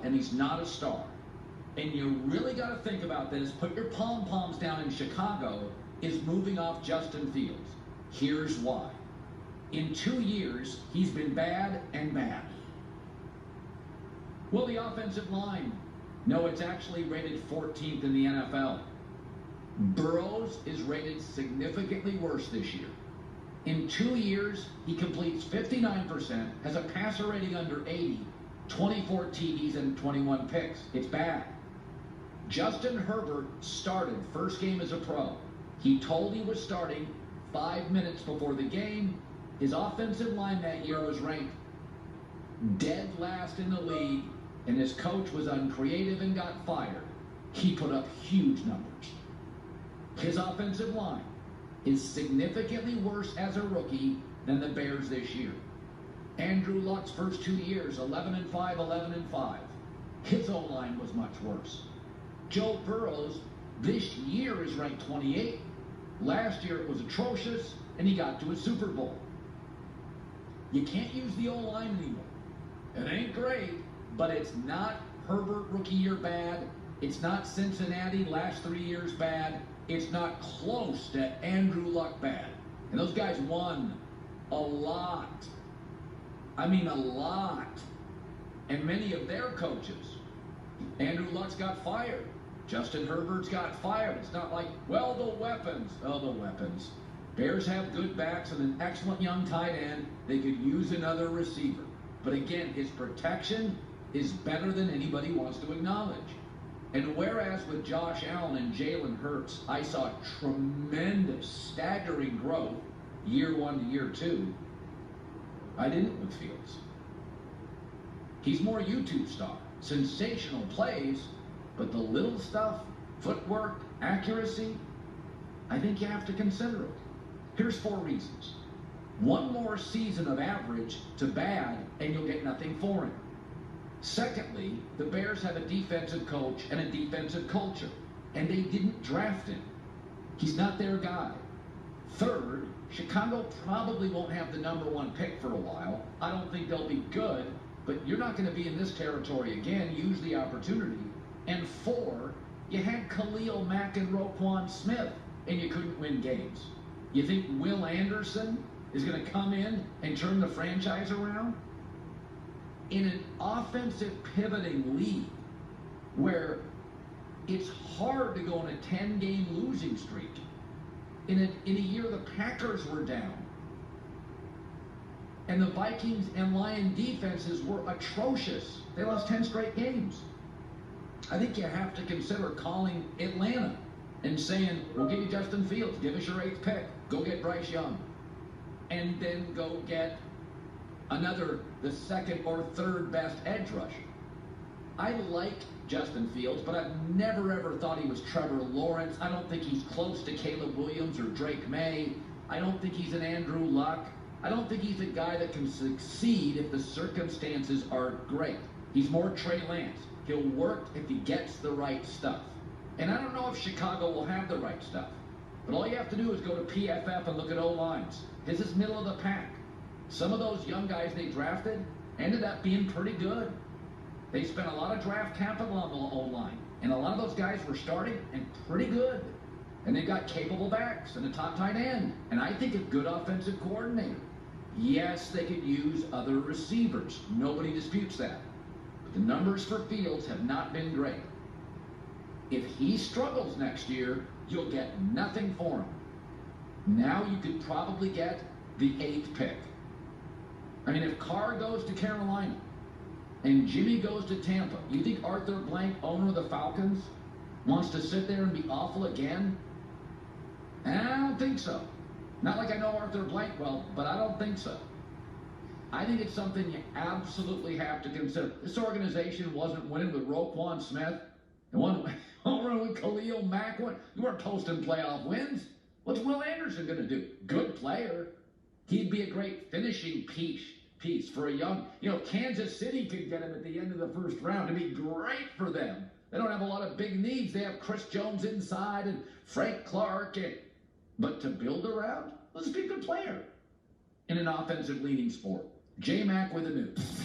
and he's not a star. And you really got to think about this, put your pom-poms down in Chicago, is moving off Justin Fields. Here's why. In 2 years, he's been bad and bad. Well, the offensive line. No, it's actually rated 14th in the NFL. Burrows is rated significantly worse this year. In 2 years, he completes 59%, has a passer rating under 80, 24 TDs and 21 picks. It's bad. Justin Herbert started first game as a pro. He told he was starting 5 minutes before the game. His offensive line that year was ranked dead last in the league, and his coach was uncreative and got fired. He put up huge numbers. His offensive line is significantly worse as a rookie than the Bears this year. Andrew Luck's first 2 years, 11-5, 11-5. His O-line was much worse. Joe Burrow's this year is ranked 28. Last year it was atrocious, and he got to a Super Bowl. You can't use the O-line anymore. It ain't great, but it's not Herbert rookie year bad. It's not Cincinnati last 3 years bad. It's not close to Andrew Luck bad. And those guys won a lot. I mean a lot. And many of their coaches. Andrew Luck's got fired. Justin Herbert's got fired. It's not like, well, the weapons. Oh, the weapons. Bears have good backs and an excellent young tight end. They could use another receiver. But again, his protection is better than anybody wants to acknowledge. And whereas with Josh Allen and Jalen Hurts, I saw tremendous, staggering growth year 1 to year 2, I didn't with Fields. He's more YouTube star. Sensational plays, but the little stuff, footwork, accuracy, I think you have to consider it. Here's 4 reasons. One more season of average to bad, and you'll get nothing for him. Secondly, the Bears have a defensive coach and a defensive culture, and they didn't draft him. He's not their guy. Third, Chicago probably won't have the #1 pick for a while. I don't think they'll be good, but you're not going to be in this territory again. Use the opportunity. And 4, you had Khalil Mack and Roquan Smith, and you couldn't win games. You think Will Anderson is going to come in and turn the franchise around? In an offensive pivoting league where it's hard to go on a 10-game losing streak, in a year the Packers were down and the Vikings and Lion defenses were atrocious. They lost 10 straight games. I think you have to consider calling Atlanta and saying, we'll give you Justin Fields, give us your 8th pick, go get Bryce Young, and then go get the 2nd or 3rd best edge rusher. I like Justin Fields, but I've never ever thought he was Trevor Lawrence. I don't think he's close to Caleb Williams or Drake May. I don't think he's an Andrew Luck. I don't think he's a guy that can succeed if the circumstances are great. He's more Trey Lance. He'll work if he gets the right stuff. And I don't know if Chicago will have the right stuff. But all you have to do is go to PFF and look at O-lines. His is middle of the pack. Some of those young guys they drafted ended up being pretty good. They spent a lot of draft capital on the O-line. And a lot of those guys were starting and pretty good. And they've got capable backs and a top tight end. And I think a good offensive coordinator. Yes, they could use other receivers. Nobody disputes that. But the numbers for Fields have not been great. If he struggles next year, you'll get nothing for him. Now you could probably get the 8th pick. I mean, if Carr goes to Carolina and Jimmy goes to Tampa, you think Arthur Blank, owner of the Falcons, wants to sit there and be awful again? I don't think so. Not like I know Arthur Blank well, but I don't think so. I think it's something you absolutely have to consider. This organization wasn't winning with Roquan Smith. It wasn't winning with Khalil Mack. You weren't posting playoff wins. What's Will Anderson going to do? Good player. He'd be a great finishing piece for a young, Kansas City could get him at the end of the first round. It'd be great for them. They don't have a lot of big needs. They have Chris Jones inside and Frank Clark. But to build around, let's be a good player in an offensive leaning sport. J-Mac with the news.